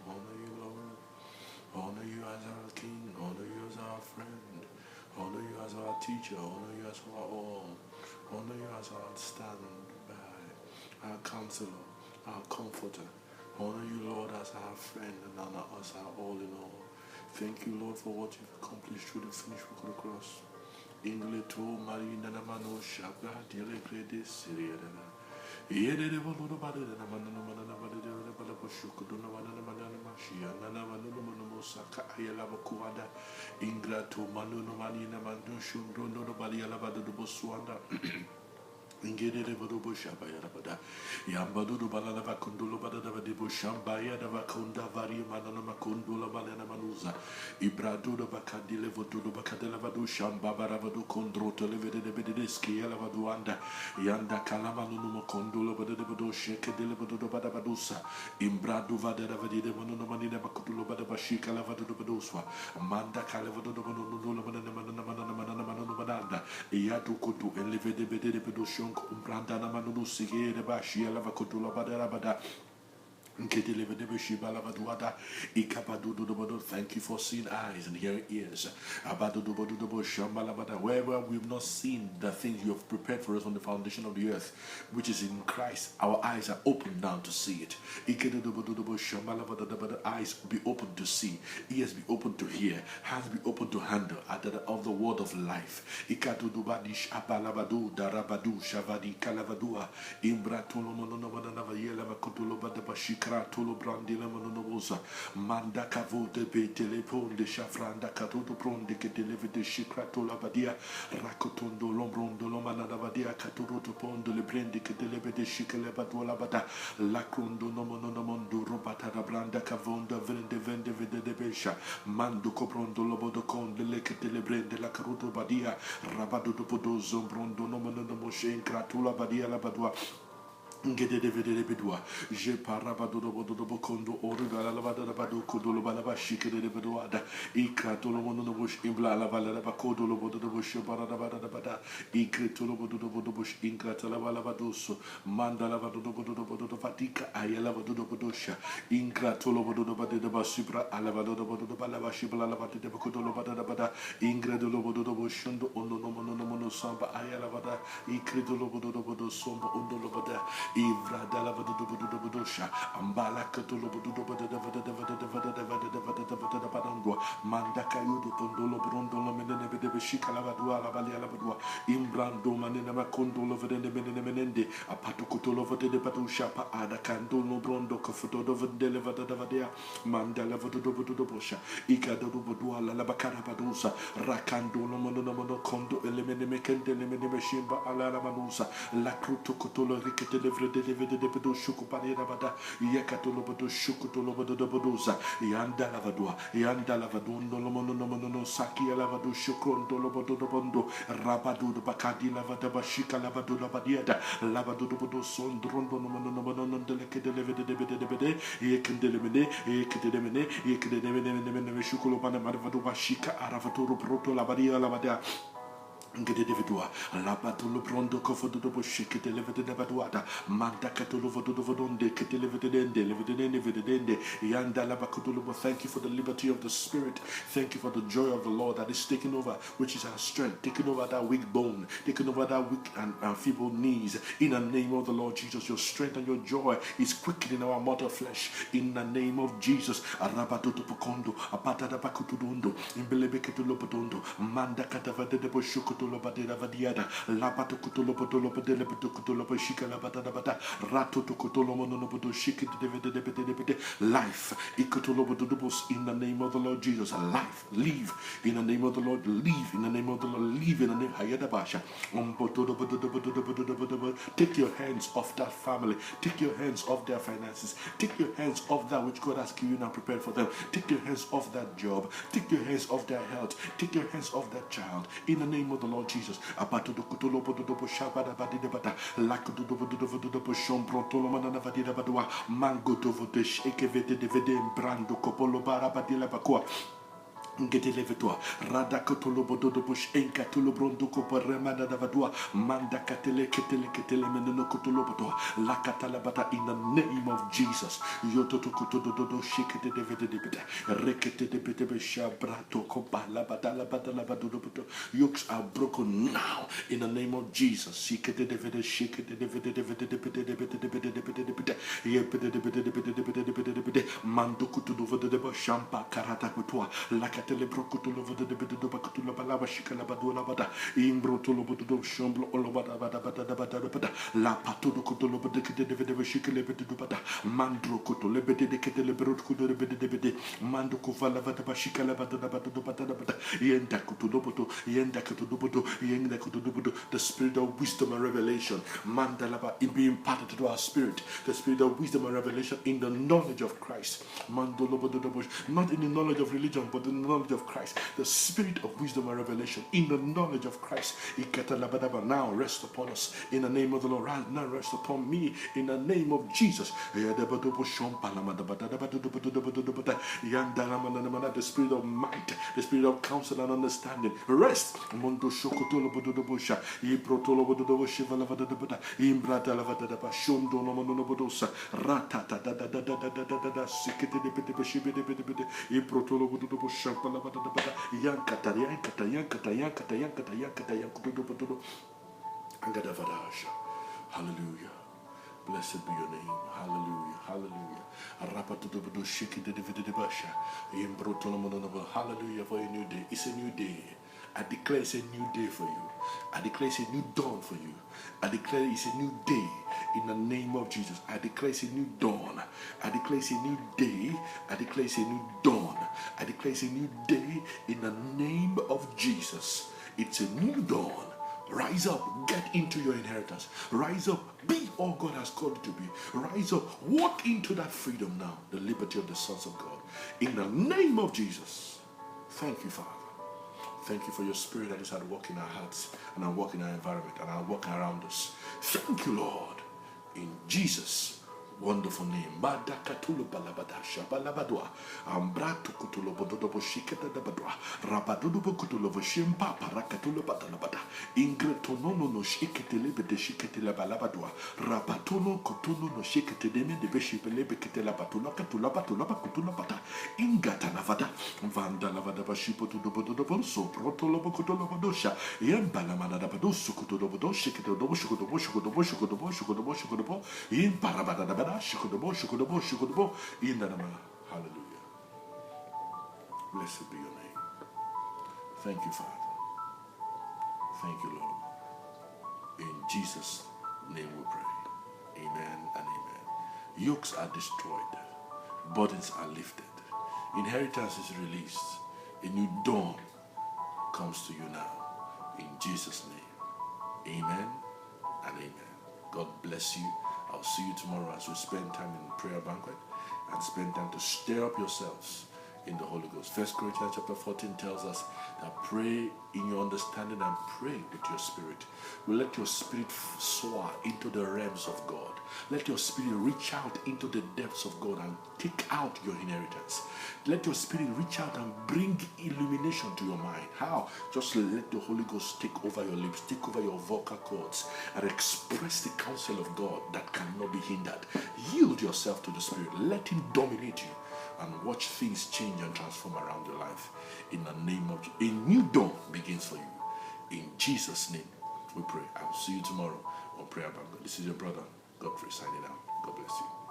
Honor you, Lord. Honor you as our King. Honor you as our friend. Honor you as our teacher. Honor you as our all. Honor you as our standby, our counselor, our comforter. Honor you, Lord, as our friend and honor us our all in all. Thank you, Lord, for what you've accomplished through the finished work of the cross. Ingle to Marina Namano Shaka, Dile Grede Syria. Yede de Volo Bada and Manana Bada de Balabushuku, Donavana Mashia, Nana Manu Saka, Ayala Kuada, Ingra to Manu Manina Mandushu, Rondo Balia Bada de Boswanda. Ingede de Bodo Shabaya Bada, Yambadu Balava Kundula Bada de Bushambaya, the Vakunda Vari Manana Makundula Balena Manuza, Ibradu the Bacadile Vodu Bacadela Vadu Shamba Baravadu Condro to live de Bedeski, Elavaduanda, Yanda Calamanu Condula Bada de Bodo Shake de Bodo Badabadusa, Imbradu Vada de Monomanina Bacutulo Badabashika Lavadu Baduswa, Manda Calavadu Manana Yatu Kutu, and live de Bedebedushon. Brandana Manu Sige, the Bashi, Lavacutula Badarabada. Thank you for seeing eyes and hearing ears. Wherever we've not seen the things you have prepared for us on the foundation of the earth, which is in Christ, our eyes are open now to see it. Eyes be open to see, ears be open to hear, hands be open to handle of the word of life. Kratolo brandila mononosa manda cavo de be telepon de shafranda catuto pronde che delive de shikratola badia racotondo lombrondo lomana da badia catuto pondo le prende che delive de shikele batola bada la crondo nomonomondo robata da branda cavonda vende vede de besha mando coprondo lobodo con le che delle prende la caruto badia rabado dopo do zombrondo nomonomo shen kratula badia la badua. Je parabado do condo origala lavada badu codolo balabashi de beduada, Icratolo monobush imbla la vala bacodo lobodo bush barabada bada, Icritolo bodo bush incratala valabaduso, Manda lavado bodo fatica, Ayala bodo bodosha, Incratolo bodo bade de basibra, Alavado bodo balabashi balavati de bacodolo bada, Ingredo bodo bushundo, Ono mono samba, Ayala vada, Icritolo bodo somba, Undo lobada. Ivra dalla vadudusha, Ambala Catolo Badangua, Mandaka Yudu Pondolo Brondolo Menene de Beshika Lavadua, La Valia Lavadua, Imbrando Manena Macondolo Vende Menende, Apatucotolo de Badusha, Ada Candolo Brondo, Cafuto de Levadavadea, Mandala Vadudusha, Icado Budua, La Bacara Badusa, Racandolo Monomono Condo, Elemene Mekende, Lemene Ala Manusa, La Cruto Ricete de Bedo Shukuparina Bada, Yakatolo Bodo Shukutolo Bodo Bodosa, Yanda Lavadundo Lomono Saki Lavadu Shukrondo Lobodo Bondo, Rabadu Bacadi Lavada Bashika Lavadu Labadiada, Lavadu Bodo Sondrondo Nomono Deleke de Levede de Bede, Yekendelemene, Yekedemene, Shukulopana Marvadu Bashika, Aravaturu Proto Labadia Lavada. Ngedevadua, Labatolo Brondo Cofodo Bushik, delivered the Baduada, Mandacatolo Vododonde, Levidende, Yanda Labacodulubo. Thank you for the liberty of the Spirit. Thank you for the joy of the Lord that is taking over, which is our strength, taking over that weak bone, taking over that weak and feeble knees. In the name of the Lord Jesus, your strength and your joy is quickening our mortal flesh. In the name of Jesus, Arabatuto Pocondo, Apatada Bacutudundo, Imbelebeketulopodondo, Mandacatava de Boshukuto. Vadiada, Lapato Cutolo Potolo Pedele Cutolo Shika Labata Bata, Rato to Cutolo Monobodo Shiki de life, Icotolobodobos in the name of the Lord Jesus, life, live in the name of the Lord, live in the name of the Lord, live in the name Hayadabasha. Take your hands off that family, take your hands off their finances, take your hands off that which God has given and prepared for them, take your hands off that job, take your hands off their health, take your hands off that child, in the name of the Lord Jesus. Apato do Cutolo Bodobo Shabada Badibata, Lakudo Shom Protolomana Vadida Badua, Mango Dovo de Shekevete de Vedem Brando Copolo Barabadilla Bacua. Ngedelevetwa radakotolobodo bush enkatolobrondo koparemana davadua manda katele ketele ketele meneno kotolobodo la katalabata in the name of Jesus yototo kotododo shikete devede debede rekete debede beshabrato kopala badala badala badodobodo. Yokes are broken now in the name of Jesus. Shikete devede shikete devede devede debede debede debede debede debede yebede debede debede debede debede debede mando kotodovodo debo shampa karata kutwa la katele brokotolo vodo debede do bakotolo balaba shikala badula bada imbrotolo bodo shomblo olobada bada bada bada bada la patodo kotolo bede kete devede shikele bede do bada mandro kotole bede de kete le brot kotolo bede debede mando kovala bada bashikala bada bada do bada bada yenda kotolo bodo yenda kotolo bodo yenda kotolo bodo. The spirit of wisdom and revelation mandalaba it be imparted to our spirit, the spirit of wisdom and revelation in the knowledge of Christ mandolo bodo not in the knowledge of religion but in the knowledge of Christ, the spirit of wisdom and revelation in the knowledge of Christ. Now rest upon us in the name of the Lord. Now rest upon me in the name of Jesus. The spirit of might, the spirit of counsel and understanding. Rest. Mondo shokotolo bododobosha. Iprotolo bododoboshiva lavadabada. Imbrata lavadaba. Shondo no monobodosa. Ratata da da da da da da da da. Sikete de bede beshibede bede bede. Iprotolo bododobosha. Yankata yankata yankata yankata yankata yankata yankudodobododo. Angadavadasha. Hallelujah. Blessed be your name. Hallelujah. Hallelujah. Rapatudobodo shikididibidibasha. Imbrotolomononobo. Hallelujah for a new day. It's a new day. I declare it's a new day for you. I declare it's a new dawn for you. I declare it's a new day in the name of Jesus. I declare it's a new dawn. I declare it's a new day. I declare it's a new dawn. I declare it's a new day in the name of Jesus. It's a new dawn. Rise up, get into your inheritance. Rise up, be all God has called you to be. Rise up, walk into that freedom now, the liberty of the sons of God. In the name of Jesus. Thank you, Father. Thank you for your spirit that is at work in our hearts and at work in our environment and at work around us. Thank you, Lord. In Jesus' wonderful name. Badakatulu balabada shabalabadwa. Ambratu kutulo bodobo shiketa dabadwa. Rabadudu kutulo vashimpa parakatulo badalabada. Ingretonono no shiketele bede shiketele balabadwa. Rabatono kutuno no shiketele de beshipele beketela batula katula batula bakutula bata. Ingata lavada. Vanda lavada bashipo to the bodobo so protolo bokutolo bodosha. Yambalamada bado sukutulo bodo shiketo shukudobo shukudobo shukudobo shukudobo shukudobo. Imparabada. Hallelujah. Blessed be your name. Thank you, Father. Thank you, Lord. In Jesus' name we pray. Amen and amen. Yokes are destroyed. Burdens are lifted. Inheritance is released. A new dawn comes to you now. In Jesus' name. Amen and amen. God bless you. I'll see you tomorrow as we spend time in prayer banquet and spend time to stir up yourselves in the Holy Ghost. 1 Corinthians chapter 14 tells us that pray in your understanding and pray with your spirit. Will let your spirit soar into the realms of God. Let your spirit reach out into the depths of God and take out your inheritance. Let your spirit reach out and bring illumination to your mind. How? Just let the Holy Ghost take over your lips, take over your vocal cords, and express the counsel of God that cannot be hindered. Yield yourself to the Spirit. Let Him dominate you and watch things change and transform around your life. In the name of Jesus, a new dawn begins for you. In Jesus' name, we pray. I will see you tomorrow on Prayer Banquet. This is your brother, Godfrey, signing out. God bless you.